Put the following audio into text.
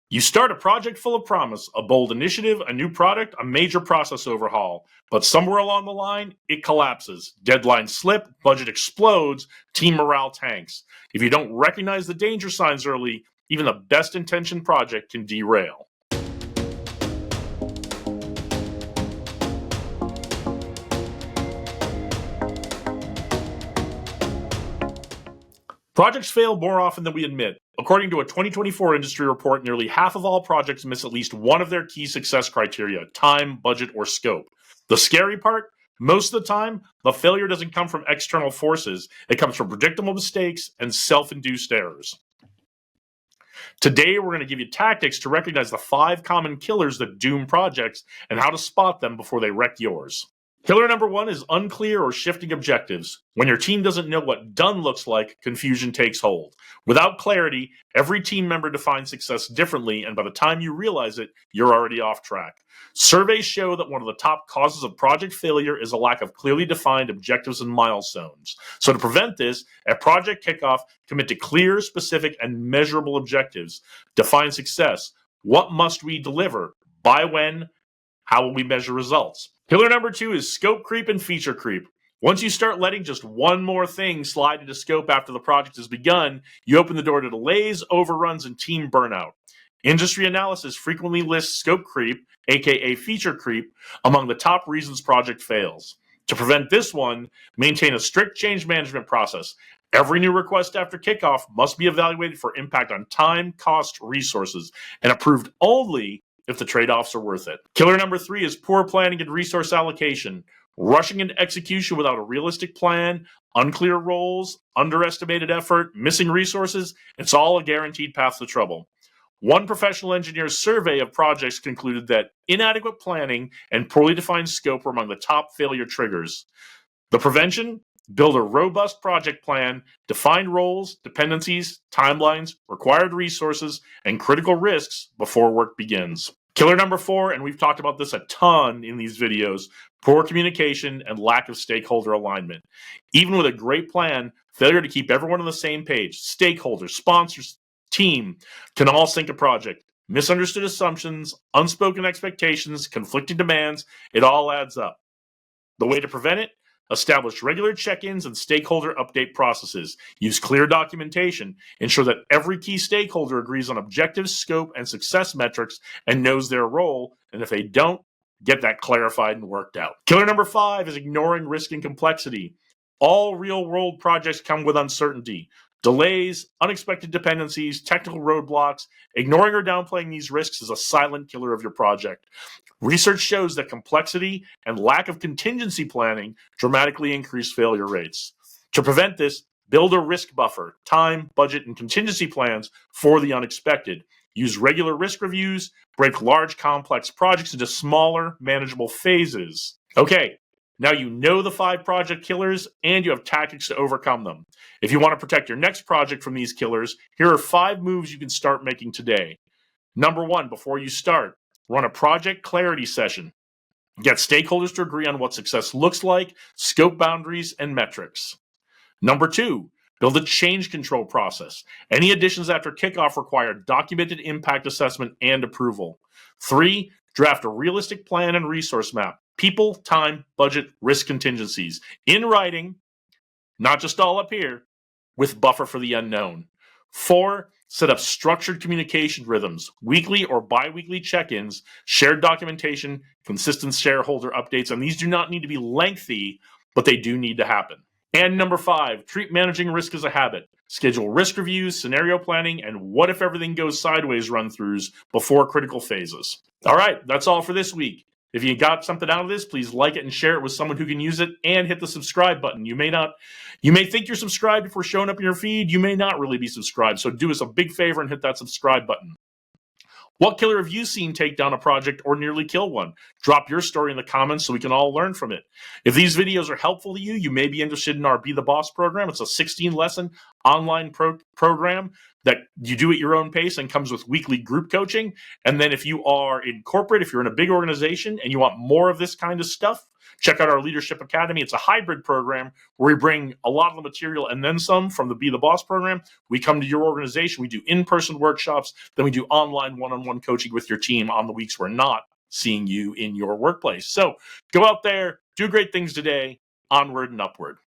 You start a project full of promise, a bold initiative, a new product, a major process overhaul. But somewhere along the line, it collapses. Deadlines slip, budget explodes, team morale tanks. If you don't recognize the danger signs early, even the best intentioned project can derail. Projects fail more often than we admit. According to a 2024 industry report, nearly half of all projects miss at least one of their key success criteria: time, budget, or scope. The scary part? Most of the time, the failure doesn't come from external forces. It comes from predictable mistakes and self-induced errors. Today, we're going to give you tactics to recognize the 5 common killers that doom projects and how to spot them before they wreck yours. Killer number 1 is unclear or shifting objectives. When your team doesn't know what done looks like, confusion takes hold. Without clarity, every team member defines success differently, and by the time you realize it, you're already off track. Surveys show that one of the top causes of project failure is a lack of clearly defined objectives and milestones. So to prevent this, at project kickoff, commit to clear, specific, and measurable objectives. Define success. What must we deliver? By when? How will we measure results? Killer number 2 is scope creep and feature creep. Once you start letting just one more thing slide into scope after the project has begun, you open the door to delays, overruns, and team burnout. Industry analysis frequently lists scope creep, aka feature creep, among the top reasons project fails. To prevent this one, maintain a strict change management process. Every new request after kickoff must be evaluated for impact on time, cost, resources, and approved only if the trade-offs are worth it. Killer number 3 is poor planning and resource allocation. Rushing into execution without a realistic plan, unclear roles, underestimated effort, missing resources, it's all a guaranteed path to trouble. One professional engineer's survey of projects concluded that inadequate planning and poorly defined scope were among the top failure triggers. The prevention? Build a robust project plan, define roles, dependencies, timelines, required resources, and critical risks before work begins. Killer number 4, and we've talked about this a ton in these videos, poor communication and lack of stakeholder alignment. Even with a great plan, failure to keep everyone on the same page, stakeholders, sponsors, team, can all sink a project. Misunderstood assumptions, unspoken expectations, conflicting demands, it all adds up. The way to prevent it? Establish regular check-ins and stakeholder update processes. Use clear documentation. Ensure that every key stakeholder agrees on objectives, scope, and success metrics and knows their role. And if they don't, get that clarified and worked out. Killer number 5 is ignoring risk and complexity. All real-world projects come with uncertainty. Delays, unexpected dependencies, technical roadblocks. Ignoring or downplaying these risks is a silent killer of your project. Research shows that complexity and lack of contingency planning dramatically increase failure rates. To prevent this, build a risk buffer, time, budget, and contingency plans for the unexpected. Use regular risk reviews, break large, complex projects into smaller, manageable phases. Okay, now you know the 5 project killers, and you have tactics to overcome them. If you want to protect your next project from these killers, here are 5 moves you can start making today. Number 1, before you start, run a project clarity session. Get stakeholders to agree on what success looks like, scope boundaries, and metrics. Number 2, build a change control process. Any additions after kickoff require documented impact assessment and approval. 3, draft a realistic plan and resource map. People, time, budget, risk contingencies. In writing, not just all up here, with buffer for the unknown. 4, set up structured communication rhythms, weekly or bi-weekly check-ins, shared documentation, consistent shareholder updates, and these do not need to be lengthy, but they do need to happen. And number 5, treat managing risk as a habit. Schedule risk reviews, scenario planning, and what if everything goes sideways run-throughs before critical phases. All right, that's all for this week. If you got something out of this, please like it and share it with someone who can use it, and hit the subscribe button. You may think you're subscribed if we're showing up in your feed. You may not really be subscribed, so do us a big favor and hit that subscribe button. What killer have you seen take down a project or nearly kill one? Drop your story in the comments so we can all learn from it. If these videos are helpful to you, you may be interested in our Be the Boss program. It's a 16-lesson online program that you do at your own pace and comes with weekly group coaching. And then if you are in corporate, if you're in a big organization and you want more of this kind of stuff, Check out our Leadership Academy. It's a hybrid program where we bring a lot of the material and then some from the Be the Boss program. We come to your organization, we do in-person workshops, then we do online one-on-one coaching with your team on the weeks we're not seeing you in your workplace. So go out there, do great things today, onward and upward.